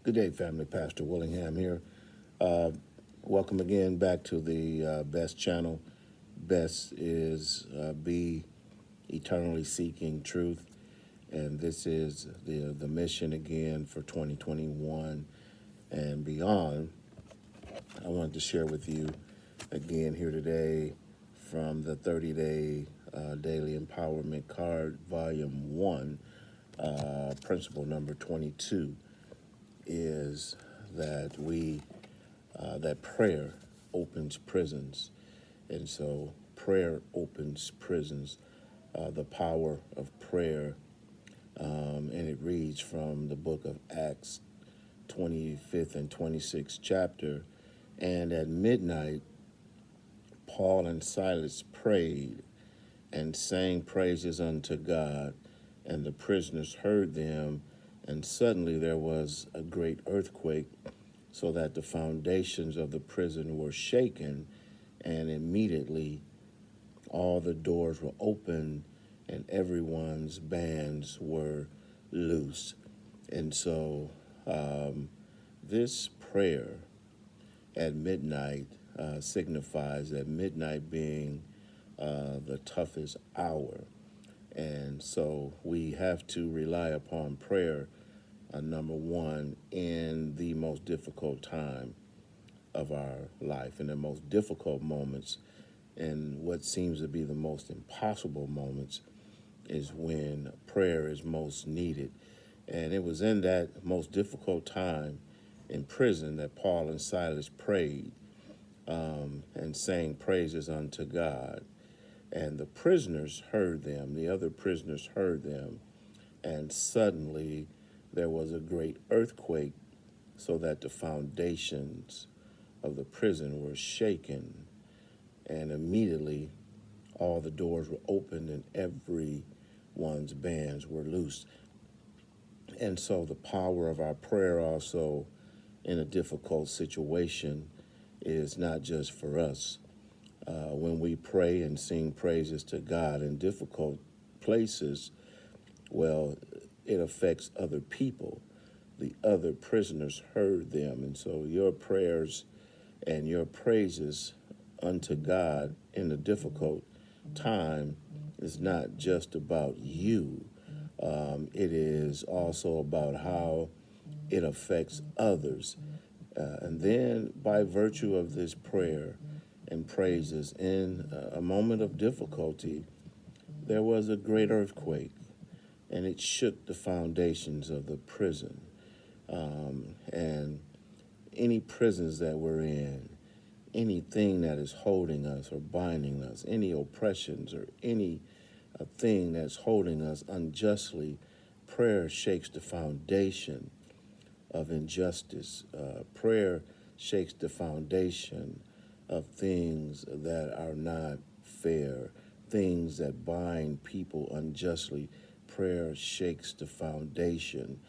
Good day, family. Pastor Willingham here. Uh, Welcome again back to the Best channel. Best is Be Eternally Seeking Truth. And this is the mission again for 2021 and beyond. I wanted to share with you again here today from the 30-day Daily Empowerment Card, Volume 1, Principle number 22 is that prayer opens prisons. And so prayer opens prisons, the power of prayer. And it reads from the book of Acts, 25th and 26th chapter. And at midnight, Paul and Silas prayed and sang praises unto God, and the prisoners heard them. And suddenly there was a great earthquake, so that the foundations of the prison were shaken, and immediately all the doors were opened and everyone's bands were loose. And so this prayer at midnight signifies that midnight being the toughest hour. And so we have to rely upon prayer, number one, in the most difficult time of our life, in the most difficult moments, and what seems to be the most impossible moments is when prayer is most needed. And it was in that most difficult time in prison that Paul and Silas prayed and sang praises unto God. And the prisoners heard them, the other prisoners heard them, and suddenly there was a great earthquake, so that the foundations of the prison were shaken, and immediately all the doors were opened and everyone's bands were loosed. And so the power of our prayer also in a difficult situation is not just for us. When we pray and sing praises to God in difficult places, well, it affects other people. The other prisoners heard them. And so your prayers and your praises unto God in a difficult time is not just about you. It is also about how it affects others. And then by virtue of this prayer and praises in a moment of difficulty, there was a great earthquake, and it shook the foundations of the prison. And any prisons that we're in, anything that is holding us or binding us, any oppressions or any thing that's holding us unjustly, prayer shakes the foundation of injustice. Prayer shakes the foundation of things that are not fair, things that bind people unjustly. Prayer shakes the foundation.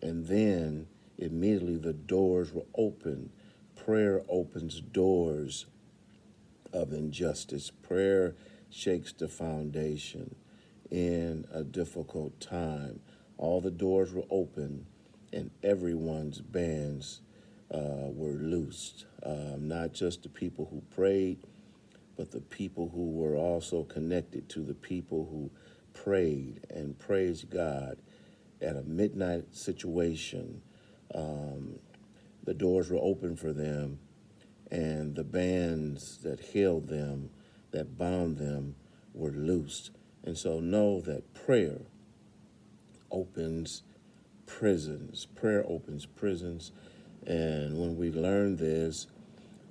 And then immediately the doors were opened. Prayer opens doors of injustice. Prayer shakes the foundation in a difficult time. All the doors were open and everyone's bands were loosed. Not just the people who prayed, but the people who were also connected to the people who prayed and praised God at a midnight situation. The doors were open for them, and the bands that held them, that bound them, were loosed. And so know that prayer opens prisons. Prayer opens prisons. And when we learn this,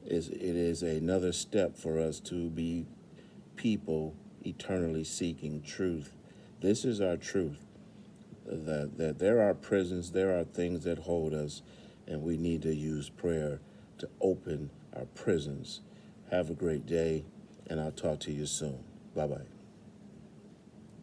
it is another step for us to be people eternally seeking truth. This is our truth, that there are prisons, there are things that hold us, and we need to use prayer to open our prisons. Have a great day, and I'll talk to you soon. Bye-bye.